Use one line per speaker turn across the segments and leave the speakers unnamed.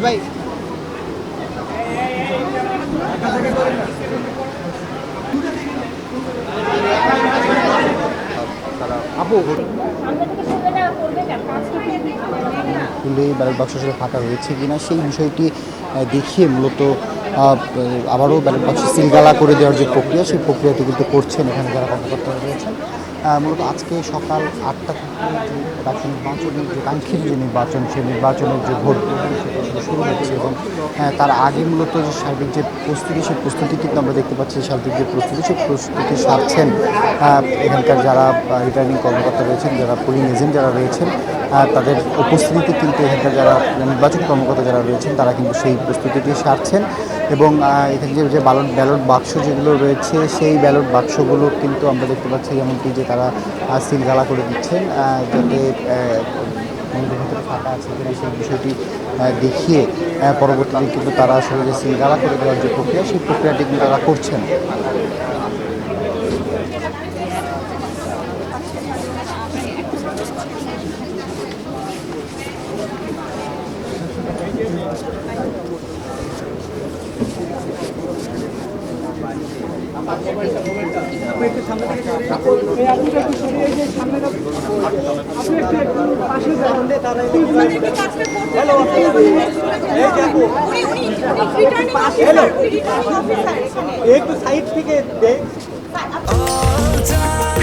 ভাই আপু খুলে ব্যালট বাক্স আসলে ফাঁকা রয়েছে কিনা সেই বিষয়টি দেখিয়ে মূলত আবারও ব্যালট বাক্স সিলগালা করে দেওয়ার যে প্রক্রিয়া সেই প্রক্রিয়াটি কিন্তু করছেন এখানে যারা কর্মকর্তা রয়েছেন। মূলত আজকে সকাল 8টা থেকে যে ডাকসু নির্বাচনের যে কাঙ্ক্ষিত যে নির্বাচন সেই নির্বাচনের যে ভোট গ্রহণ সেটা আসলে শুরু হচ্ছে এবং তার আগে মূলত যে সার্বিক যে প্রস্তুতি সেই প্রস্তুতি কিন্তু আমরা দেখতে পাচ্ছি সার্বিক যে প্রস্তুতি সেই প্রস্তুতি সারছেন এখানকার যারা রিটার্নিং কর্মকর্তা রয়েছেন, যারা পোলিং এজেন্ট যারা রয়েছেন, তাদের উপস্থিতিতে কিন্তু এখানকার যারা নির্বাচনী কর্মকর্তা যারা রয়েছেন তারা কিন্তু সেই প্রস্তুতিটি সারছেন এবং এখানে যে ব্যালট বাক্স যেগুলো রয়েছে সেই ব্যালট বাক্সগুলো কিন্তু আমরা দেখতে পাচ্ছি এমনকি যে তারা সিলগালা করে দিচ্ছেন যাতে ভিতরে ফাঁকা আছে কিনা সেই বিষয়টি দেখিয়ে পরবর্তীতে কিন্তু তারা আসলে যে সিলগালা করে দেওয়ার যে প্রক্রিয়া সেই প্রক্রিয়াটি কিন্তু তারা করছেন।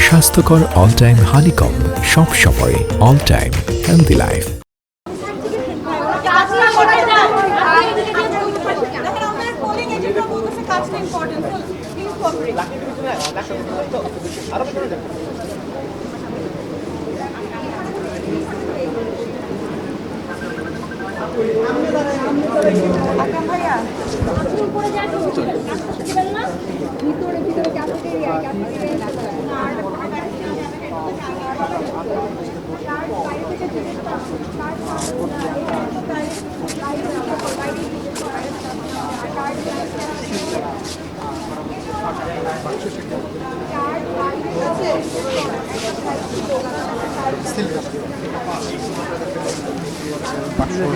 স্বাস্থ্যকর অল টাইম হানিকম, সব সময় অল টাইম হেলদি লাইফ।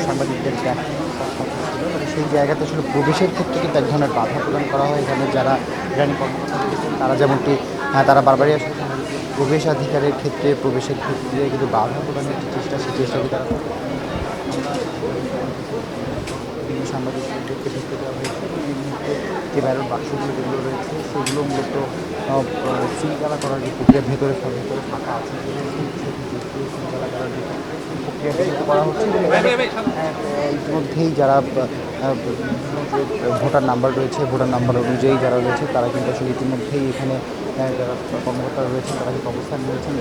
সাংবাদিকদের সেই জায়গাতে আসলে প্রবেশের ক্ষেত্রে কিন্তু এক ধরনের বাধা প্রদান করা হয়। এখানে যারা রিটার্নিং কর্মকর্তা রয়েছেন তারা যেমনটি তারা বারবারই আসলে প্রবেশাধিকারের ক্ষেত্রে প্রবেশের ক্ষেত্রে কিন্তু বাধা প্রদানের যে চেষ্টা সেই চেষ্টাটি তারা সাংবাদিকদেরকে ঢুকতে দেওয়া হয়েছে। এই মুহূর্তে যে ব্যালট বাক্সগুলো যেগুলো রয়েছে সেগুলো মূলত সিলগালা করার যে প্রক্রিয়া ভেতরে ফাঁকা আছে সিলগালা করার যে প্রক্রিয়া করা হচ্ছে। ইতিমধ্যেই যারা ভোটার নাম্বার রয়েছে ভোটার নাম্বার অনুযায়ী যারা রয়েছে তারা কিন্তু আসলে ইতিমধ্যেই এখানে যারা কর্মকর্তা রয়েছেন তারা কিন্তু অবস্থান নিয়েছেন।